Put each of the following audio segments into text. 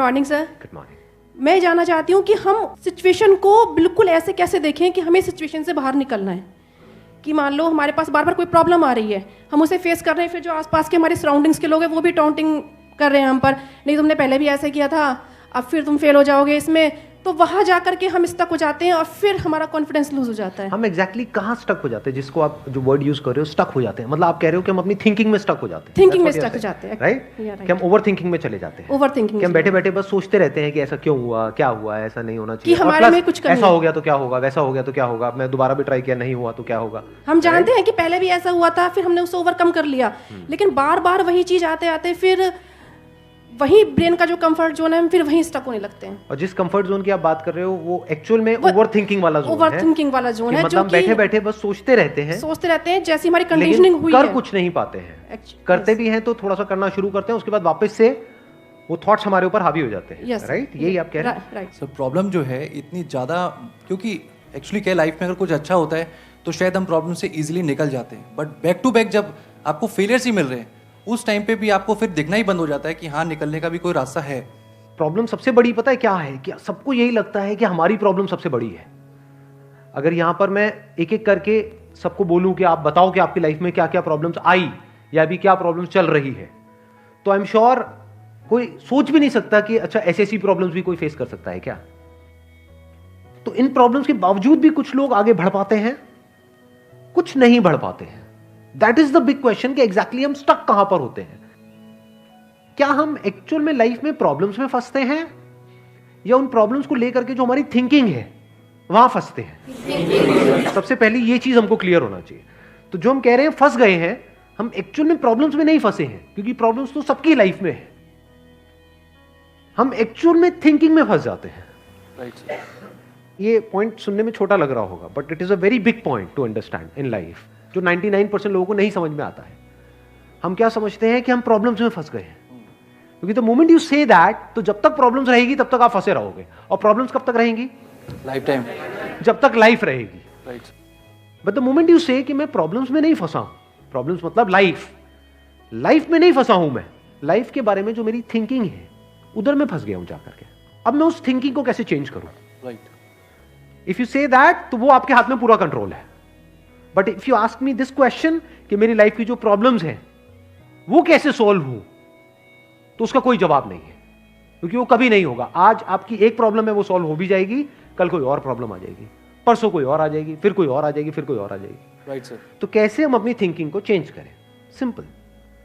Morning sir. Good morning. मैं जानना चाहती हूँ कि हम सिचुएशन को बिल्कुल ऐसे कैसे देखें कि हमें सिचुएशन से बाहर निकलना है। कि मान लो हमारे पास बार बार कोई प्रॉब्लम आ रही है, हम उसे फेस कर रहे हैं, फिर जो आसपास के हमारे सराउंडिंग्स के लोग हैं वो भी टाउंटिंग कर रहे हैं हम पर, नहीं तुमने पहले भी ऐसे किया था, अब फिर तुम फेल हो जाओगे इसमें, तो वहाँ जा करके हम स्टक हो जाते हैं और फिर हमारा कॉन्फिडेंस लूज हो जाता है। हम एग्जैक्टली कहाँ स्टक हो जाते हैं, जिसको आप जो वर्ड यूज कर रहे हो स्टक हो जाते हैं, मतलब आप कह रहे हो कि हम अपनी थिंकिंग में स्टक हो जाते हैं। थिंकिंग में स्टक हो जाते हैं, राइट? कि हम ओवर थिंकिंग में चले जाते हैं। ओवर थिंकिंग, कि हम बैठे बैठे बस सोचते रहते हैं कि ऐसा क्यों हुआ, क्या हुआ, ऐसा नहीं होना चाहिए, कि हमारे में कुछ कमी ऐसा हो गया तो क्या होगा, वैसा हो गया तो क्या होगा, मैं दोबारा भी ट्राई किया नहीं हुआ तो क्या होगा। हम जानते हैं कि पहले भी ऐसा हुआ था, फिर हमने उसे ओवरकम कर लिया, लेकिन बार बार वही चीज आते आते फिर वही ब्रेन का जो कंफर्ट जोन है हम फिर वहीं स्टक होने लगते हैं। और जिस कंफर्ट जोन की आप बात कर रहे हो वो एक्चुअल में ओवर थिंकिंग वाला जोन है। ओवर थिंकिंग वाला जोन है, मतलब बैठे बैठे बस सोचते रहते हैं जैसी हमारी कंडीशनिंग हुई कर है, कुछ नहीं पाते हैं। करते भी हैं तो थोड़ा सा करना शुरू करते हैं, उसके बाद वापस से वो थॉट्स हमारे ऊपर हावी हो जाते हैं। राइट? यही आप कह रहे हैं। राइट सर, प्रॉब्लम जो है इतनी ज़्यादा, क्योंकि एक्चुअली क्या लाइफ में अगर कुछ अच्छा होता है तो शायद हम प्रॉब्लम से इजीली निकल जाते हैं, बट बैक टू बैक जब आपको फेलियर्स ही मिल रहे हैं उस टाइम पे भी आपको फिर दिखना ही बंद हो जाता है कि हाँ, निकलने का भी कोई रास्ता है। प्रॉब्लम सबसे बड़ी पता है क्या है, कि सबको यही लगता है कि हमारी प्रॉब्लम सबसे बड़ी है। अगर यहां पर मैं एक एक करके सबको बोलूं कि आप बताओ कि आपकी लाइफ में क्या क्या प्रॉब्लम्स आई या अभी क्या प्रॉब्लम्स चल रही है, तो आई एम श्योर कोई सोच भी नहीं सकता कि अच्छा ऐसी प्रॉब्लम्स भी कोई फेस कर सकता है क्या। तो इन प्रॉब्लम्स के बावजूद भी कुछ लोग आगे बढ़ पाते हैं, कुछ नहीं बढ़ पाते हैं। That is the big question कि एग्जैक्टली हम स्टक कहां पर होते हैं। क्या हम एक्चुअल में लाइफ में प्रॉब्लम्स में फंसते हैं या उन प्रॉब्लम्स को लेकर के जो हमारी थिंकिंग है वहां फंसते हैं? सबसे पहले ये चीज हमको क्लियर होना चाहिए। तो जो हम कह रहे हैं फंस गए हैं, हम एक्चुअल में प्रॉब्लम्स में नहीं फंसे हैं, क्योंकि प्रॉब्लम्स तो सबकी लाइफ में है। हम एक्चुअल में थिंकिंग में फंस जाते हैं। राइट। ये पॉइंट सुनने में छोटा लग रहा होगा, but it is a very big point two understand in life, जो 99% लोगों को नहीं समझ में आता है। हम क्या समझते हैं कि हम प्रॉब्लम्स में फंस गए हैं, क्योंकि the moment you say that, तो जब तक प्रॉब्लम्स रहेगी तब तक आप फंसे रहोगे। और प्रॉब्लम्स कब तक रहेंगी? लाइफ टाइम, जब तक लाइफ रहेगी। Right. But the moment you से कि मैं प्रॉब्लम्स में नहीं फंसा हूं, प्रॉब्लम्स मतलब लाइफ में नहीं फंसा हूं, मैं लाइफ के बारे में जो मेरी थिंकिंग है उधर मैं फंस गया हूं जाकर के। अब मैं उस थिंकिंग को कैसे चेंज करूं? Right. If you say that, तो वो आपके हाथ में पूरा कंट्रोल है। But if you ask me this question कि मेरी लाइफ की जो प्रॉब्लम्स हैं वो कैसे सॉल्व हो, तो उसका कोई जवाब नहीं है, क्योंकि वो कभी नहीं होगा। आज आपकी एक प्रॉब्लम है, वो सॉल्व हो भी जाएगी, कल कोई और प्रॉब्लम आ जाएगी, परसों कोई और आ जाएगी, फिर कोई और आ जाएगी, फिर कोई और आ जाएगी। Right sir. तो कैसे हम अपनी थिंकिंग को चेंज करें? सिंपल।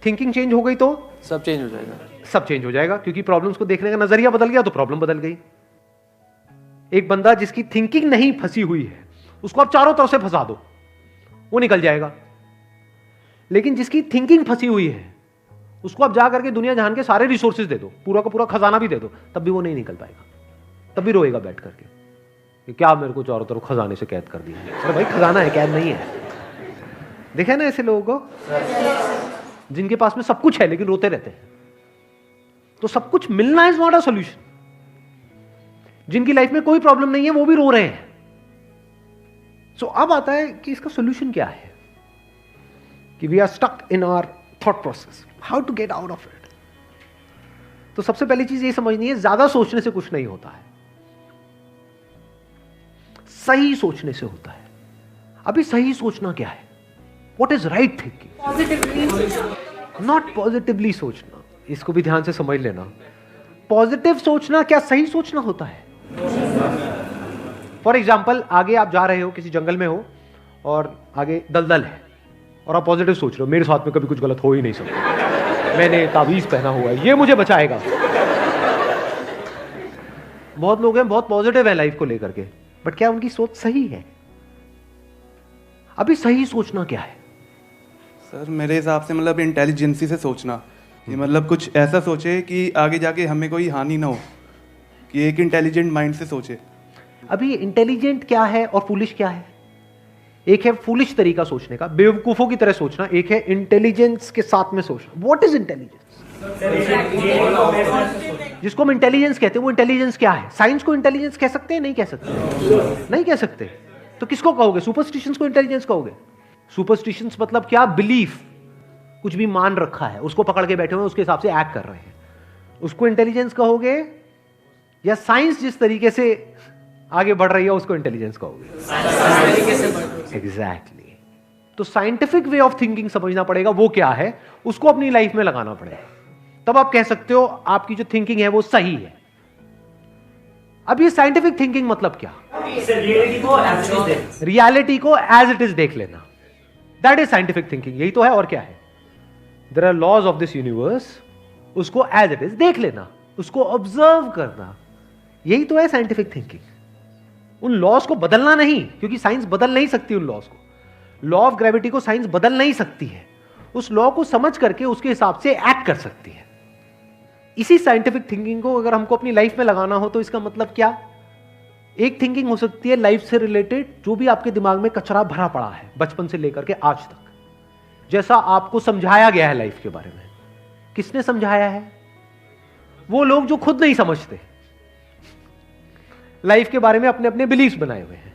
थिंकिंग चेंज हो गई तो सब चेंज हो जाएगा। सब चेंज हो जाएगा, क्योंकि प्रॉब्लम्स को देखने का नजरिया बदल गया तो प्रॉब्लम बदल गई। एक बंदा जिसकी थिंकिंग नहीं फंसी हुई है, उसको आप चारों तरफ से फंसा दो, वो निकल जाएगा। लेकिन जिसकी थिंकिंग फंसी हुई है, उसको आप जा करके दुनिया जहान के सारे रिसोर्सेज दे दो, पूरा का पूरा खजाना भी दे दो, तब भी वो नहीं निकल पाएगा, तब भी रोएगा बैठ करके कि क्या मेरे को चारों तरफ खजाने से कैद कर दिया। अरे भाई, खजाना है, कैद नहीं है। देखे ना ऐसे लोगों को जिनके पास में सब कुछ है लेकिन रोते रहते हैं। तो सब कुछ मिलना इज नॉट अ सॉल्यूशन। जिनकी लाइफ में कोई प्रॉब्लम नहीं है वो भी रो रहे हैं। सो अब आता है कि इसका सॉल्यूशन क्या है, कि we are stuck in our thought process, how to get out of it. तो सबसे पहली चीज ये समझनी है, ज्यादा सोचने से कुछ नहीं होता है, सही सोचने से होता है। अभी सही सोचना क्या है? What is right thinking, not positively सोचना। इसको भी ध्यान से समझ लेना। पॉजिटिव सोचना क्या सही सोचना होता है? फॉर एग्जाम्पल, आगे आप जा रहे हो, किसी जंगल में हो और आगे दलदल है, और आप पॉजिटिव सोच रहे हो, मेरे साथ में कभी कुछ गलत हो ही नहीं सकता, मैंने तावीज पहना हुआ है, ये मुझे बचाएगा। बहुत लोग हैं बहुत पॉजिटिव है लाइफ को लेकर के, बट क्या उनकी सोच सही है? अभी सही सोचना क्या है? सर, मेरे हिसाब से मतलब इंटेलिजेंसी से सोचना, कि मतलब कुछ ऐसा सोचे कि आगे जाके हमें कोई हानि ना हो, कि एक इंटेलिजेंट माइंड से सोचे। अभी इंटेलिजेंट क्या है और फूलिश क्या है? एक है फूलिश तरीका सोचने का, बेवकूफों की तरह सोचना, एक है इंटेलिजेंस के साथ में सोचना। What is intelligence? जिसको हम इंटेलिजेंस कहते हैं, वो इंटेलिजेंस क्या है? साइंस को इंटेलिजेंस कह सकते हैं? नहीं कह सकते। नहीं कह सकते। तो किसको कहोगे? सुपरस्टिशंस को इंटेलिजेंस कहोगे? सुपरस्टिशंस मतलब क्या? बिलीफ, कुछ भी मान रखा है, उसको पकड़ के बैठे हुए, उसके हिसाब से एक्ट कर रहे हैं, उसको इंटेलिजेंस कहोगे या साइंस जिस तरीके से आगे बढ़ रही है उसको इंटेलिजेंस कहोगे? एग्जैक्टली। तो साइंटिफिक वे ऑफ थिंकिंग समझना पड़ेगा, वो क्या है, उसको अपनी लाइफ में लगाना पड़ेगा, तब आप कह सकते हो आपकी जो थिंकिंग है वो सही है। अब ये साइंटिफिक थिंकिंग मतलब क्या? रियलिटी को एज इट इज देख लेना, दैट इज साइंटिफिक थिंकिंग। यही तो है, और क्या है? There are laws of this universe, उसको एज इट इज देख लेना, उसको ऑब्जर्व करना, यही तो है साइंटिफिक थिंकिंग। उन लॉज को बदलना नहीं, क्योंकि साइंस बदल नहीं सकती उन लॉज को। लॉ ऑफ ग्रेविटी को साइंस बदल नहीं सकती है, उस लॉ को समझ करके उसके हिसाब से एक्ट कर सकती है। इसी साइंटिफिक थिंकिंग को अगर हमको अपनी लाइफ में लगाना हो तो इसका मतलब क्या? एक थिंकिंग हो सकती है लाइफ से रिलेटेड, जो भी आपके दिमाग में कचरा भरा पड़ा है बचपन से लेकर के आज तक, जैसा आपको समझाया गया है लाइफ के बारे में। किसने समझाया है? वो लोग जो खुद नहीं समझते, लाइफ के बारे में अपने अपने बिलीफ्स बनाए हुए हैं,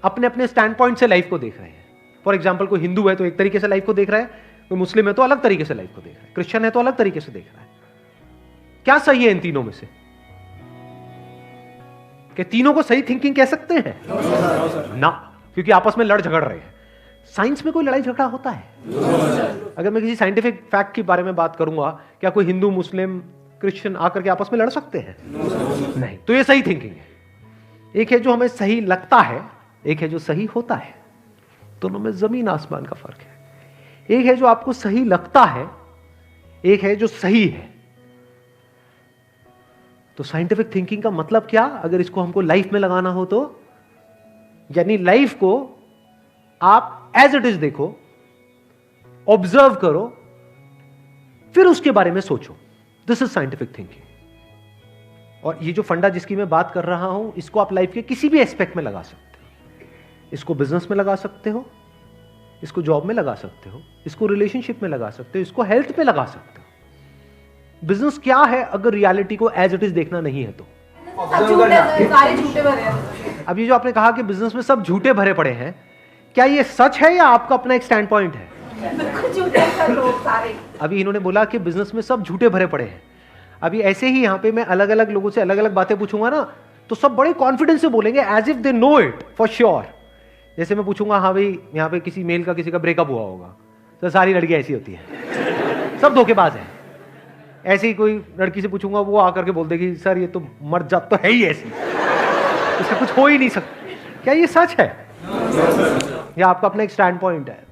अपने अपने स्टैंड पॉइंट से लाइफ को देख रहे हैं। फॉर एग्जाम्पल, कोई हिंदू है तो एक तरीके से लाइफ को देख रहा है, कोई मुस्लिम है तो अलग तरीके से लाइफ को देख रहा है, क्रिश्चियन है तो अलग तरीके से देख रहा है। क्या सही है इन तीनों में से? कि तीनों को सही थिंकिंग कह सकते हैं? ना, क्योंकि आपस में लड़ झगड़ रहे हैं। साइंस में कोई लड़ाई झगड़ा होता है? अगर मैं किसी साइंटिफिक फैक्ट के बारे में बात करूंगा, क्या कोई हिंदू, मुस्लिम, क्रिश्चियन आकर के आपस में लड़ सकते हैं? नहीं। तो ये सही थिंकिंग है। एक है जो हमें सही लगता है, एक है जो सही होता है। दोनों में जमीन आसमान का फर्क है। एक है जो आपको सही लगता है, एक है जो सही है। तो साइंटिफिक थिंकिंग का मतलब क्या, अगर इसको हमको लाइफ में लगाना हो तो, यानी लाइफ को आप एज इट इज देखो, ऑब्जर्व करो, फिर उसके बारे में सोचो। This is scientific thinking. और ये जो फंडा जिसकी मैं बात कर रहा हूं, इसको आप लाइफ के किसी भी एस्पेक्ट में लगा सकते हो। इसको बिजनेस में लगा सकते हो, इसको जॉब में लगा सकते हो, इसको रिलेशनशिप में लगा सकते हो, इसको हेल्थ में लगा सकते हो। बिजनेस क्या है अगर रियलिटी को एज इट इज देखना नहीं है तो? सारे झूठे भरे हैं। अब ये जो आपने कहा कि बिजनेस में सब झूठे भरे पड़े हैं, क्या ये सच है या आपका अपना एक स्टैंड पॉइंट है? झूठे हैं लोग सारे। अभी इन्होंने बोला कि बिजनेस में सब झूठे भरे पड़े हैं। अभी ऐसे ही यहाँ पे मैं अलग अलग लोगों से अलग अलग बातें पूछूंगा ना, तो सब बड़े कॉन्फिडेंस से बोलेंगे, as if they know it for sure. जैसे मैं पूछूंगा, हाँ भाई यहाँ पे किसी मेल का किसी का ब्रेकअप हुआ होगा, तो सारी लड़कियां ऐसी होती हैं, सब धोखेबाज हैं। ऐसे ही कोई लड़की से पूछूंगा, वो आकर के बोल देगी, सर ये तो मर जात तो है ही ऐसी, इसका कुछ हो ही नहीं सकता। क्या ये सच है? या आपका अपना एक स्टैंड पॉइंट है,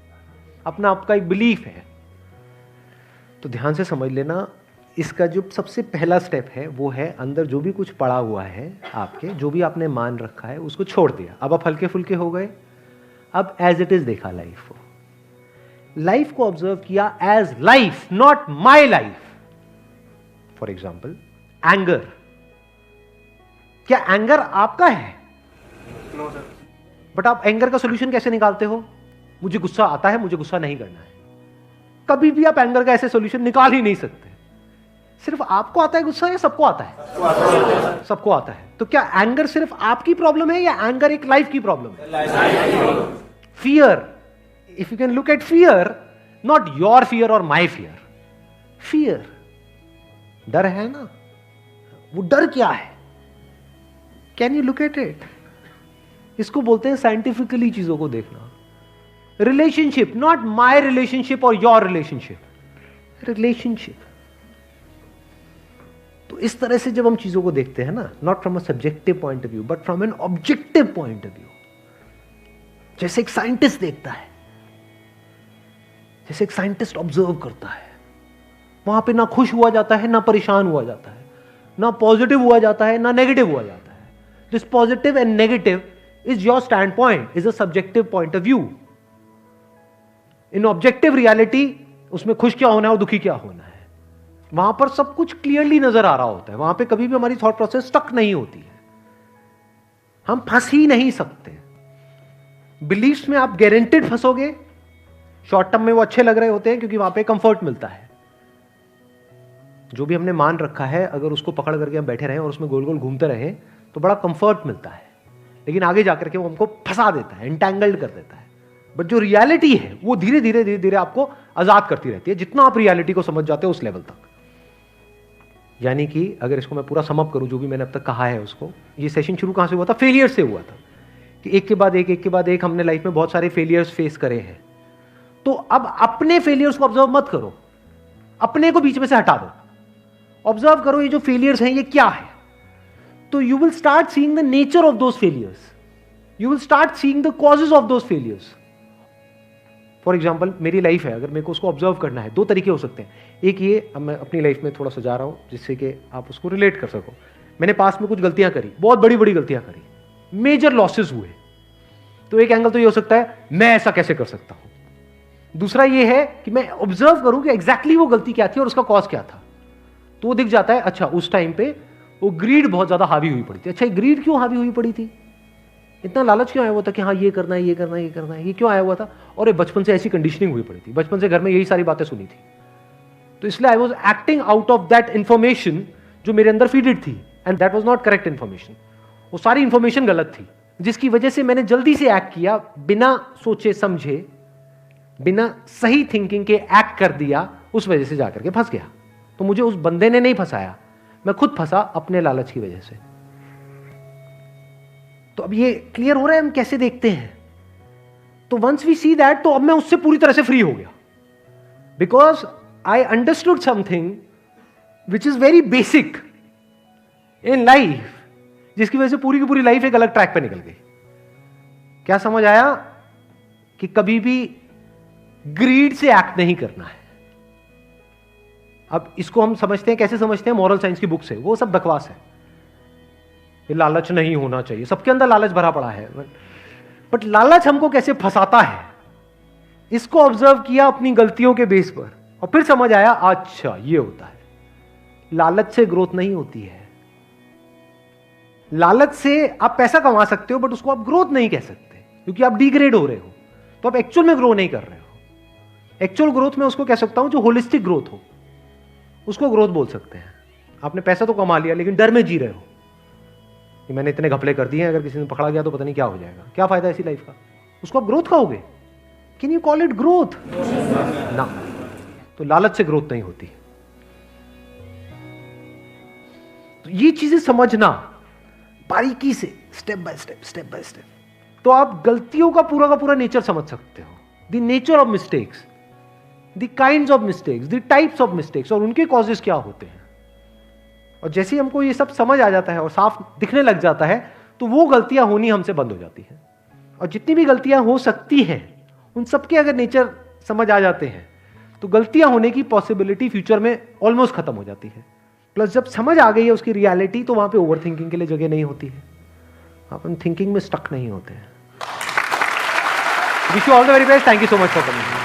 अपना आपका एक बिलीफ है? तो ध्यान से समझ लेना, इसका जो सबसे पहला स्टेप है वो है अंदर जो भी कुछ पड़ा हुआ है आपके, जो भी आपने मान रखा है उसको छोड़ दिया। अब आप हल्के फुल्के हो गए, अब एज इट इज देखा लाइफ को, लाइफ को ऑब्जर्व किया as life, not my life. For example, anger, क्या एंगर आपका है? बट आप एंगर का सोल्यूशन कैसे निकालते हो? मुझे गुस्सा आता है, मुझे गुस्सा नहीं करना है। कभी भी आप एंगर का ऐसे सोल्यूशन निकाल ही नहीं सकते। सिर्फ आपको आता है गुस्सा या सबको आता है? सबको आता है। तो क्या एंगर सिर्फ आपकी प्रॉब्लम है या एंगर एक लाइफ की प्रॉब्लम है? Fear, if you can look at fear, not your fear और माई फियर, फियर, डर है ना, वो डर क्या है? Can you look at it? इसको बोलते हैं साइंटिफिकली चीजों को देखना। रिलेशनशिप, नॉट माई रिलेशनशिप और योर रिलेशनशिप, रिलेशनशिप। तो इस तरह से जब हम चीजों को देखते हैं ना, not from a subjective point of view but from an objective point of view, जैसे एक साइंटिस्ट देखता है, जैसे एक साइंटिस्ट ऑब्जर्व करता है, वहां पे ना खुश हुआ जाता है, ना परेशान हुआ जाता है, ना पॉजिटिव हुआ जाता है, ना नेगेटिव हुआ जाता है। This positive and negative is your stand point, is a subjective point of view. In objective reality, उसमें खुश क्या होना है और दुखी क्या होना है, वहां पर सब कुछ क्लियरली नजर आ रहा होता है। वहां पे कभी भी हमारी थॉट प्रोसेस स्टक नहीं होती है, हम फंस ही नहीं सकते। बिलीफ्स में आप गारंटेड फंसोगे। शॉर्ट टर्म में वो अच्छे लग रहे होते हैं क्योंकि वहां पे कंफर्ट मिलता है। जो भी हमने मान रखा है, अगर उसको पकड़ करके हम बैठे रहें और उसमें गोल गोल घूमते रहें तो बड़ा कंफर्ट मिलता है, लेकिन आगे जाकर के वो हमको फंसा देता है, एंटैंगल्ड कर देता है। बट जो रियलिटी है वो धीरे धीरे धीरे धीरे आपको आजाद करती रहती है, जितना आप रियलिटी को समझ जाते हो उस लेवल तक। यानी कि अगर इसको मैं पूरा समअप करूं, जो भी मैंने अब तक कहा है उसको, ये सेशन शुरू कहां से हुआ था? फेलियर से हुआ था कि एक के बाद एक हमने लाइफ में बहुत सारे फेलियर्स फेस करे हैं। तो अब अपने फेलियर्स को ऑब्जर्व मत करो, अपने को बीच में से हटा दो, ऑब्जर्व करो ये जो फेलियर्स हैं ये क्या है। तो you will start seeing the nature of those failures, you will start seeing the causes of those failures. For example मेरी लाइफ है, अगर मेरे को उसको ऑब्जर्व करना है, दो तरीके हो सकते हैं। एक ये, अब मैं अपनी लाइफ में थोड़ा सजा रहा हूं जिससे कि आप उसको रिलेट कर सको। मैंने पास में कुछ गलतियां करी, बहुत बड़ी बड़ी गलतियां करी, मेजर लॉसेस हुए। तो एक एंगल तो ये हो सकता है मैं ऐसा कैसे कर सकता हूं। दूसरा ये है कि मैं ऑब्जर्व करूं कि एग्जैक्टली वो गलती क्या थी और उसका कॉज क्या था। तो वो दिख जाता है, अच्छा उस टाइम पे वो ग्रीड बहुत ज्यादा हावी हुई पड़ी थी। अच्छा ग्रीड क्यों हावी हुई पड़ी थी, इतना लालच क्यों आया हुआ था कि हाँ ये करना है, ये करना है, ये करना है, ये क्यों आया हुआ था? और ये बचपन से ऐसी कंडीशनिंग हुई पड़ी थी, बचपन से घर में यही सारी बातें सुनी थी। तो इसलिए I was acting out of that information जो मेरे अंदर फीडेड थी, and that was not correct information. वो सारी इंफॉर्मेशन गलत थी, जिसकी वजह से मैंने जल्दी से एक्ट किया, बिना सोचे समझे, बिना सही थिंकिंग के एक्ट कर दिया, उस वजह से जाकर के फंस गया। तो मुझे उस बंदे ने नहीं फंसाया, मैं खुद फंसा अपने लालच की वजह से। तो अब ये क्लियर हो रहा है हम कैसे देखते हैं। तो वंस वी सी दैट, तो अब मैं उससे पूरी तरह से फ्री हो गया, because I understood something which is very basic in life, जिसकी वजह से पूरी की पूरी लाइफ एक अलग ट्रैक पे निकल गई। क्या समझ आया? कि कभी भी ग्रीड से एक्ट नहीं करना है। अब इसको हम समझते हैं, कैसे समझते हैं? मॉरल साइंस की बुक से। वो सब बकवास है, ये लालच नहीं होना चाहिए, सबके अंदर लालच भरा पड़ा है। बट लालच हमको कैसे फंसाता है, इसको ऑब्जर्व किया अपनी गलतियों के बेस पर, और फिर समझ आया अच्छा ये होता है। लालच से ग्रोथ नहीं होती है। लालच से आप पैसा कमा सकते हो, बट उसको आप ग्रोथ नहीं कह सकते, क्योंकि आप डिग्रेड हो रहे हो, तो आप एक्चुअल में ग्रो नहीं कर रहे हो। एक्चुअल ग्रोथ में उसको कह सकता हूं जो होलिस्टिक ग्रोथ हो, उसको ग्रोथ बोल सकते हैं। आपने पैसा तो कमा लिया, लेकिन डर में जी रहे हो कि मैंने इतने घपले कर दिए हैं, अगर किसी ने पकड़ा गया तो पता नहीं क्या हो जाएगा, क्या फायदा ऐसी लाइफ का। उसको आप ग्रोथ कहोगे? Can you call it growth? ना। तो लालच से ग्रोथ नहीं होती। तो ये चीजें समझना बारीकी से, स्टेप बाय स्टेप, तो आप गलतियों का पूरा नेचर समझ सकते हो। The nature of mistakes, the kinds of mistakes, the types of mistakes, और उनके कॉजेस क्या होते हैं। और जैसे ही हमको ये सब समझ आ जाता है और साफ दिखने लग जाता है, तो वो गलतियां होनी हमसे बंद हो जाती हैं। और जितनी भी गलतियां हो सकती हैं, उन सबके अगर नेचर समझ आ जाते हैं, तो गलतियां होने की पॉसिबिलिटी फ्यूचर में ऑलमोस्ट खत्म हो जाती है। प्लस जब समझ आ गई है उसकी रियलिटी, तो वहां पे ओवर थिंकिंग के लिए जगह नहीं होती है, अपन थिंकिंग में स्टक नहीं होते हैं। Wish you all the very best. Thank you so much for coming.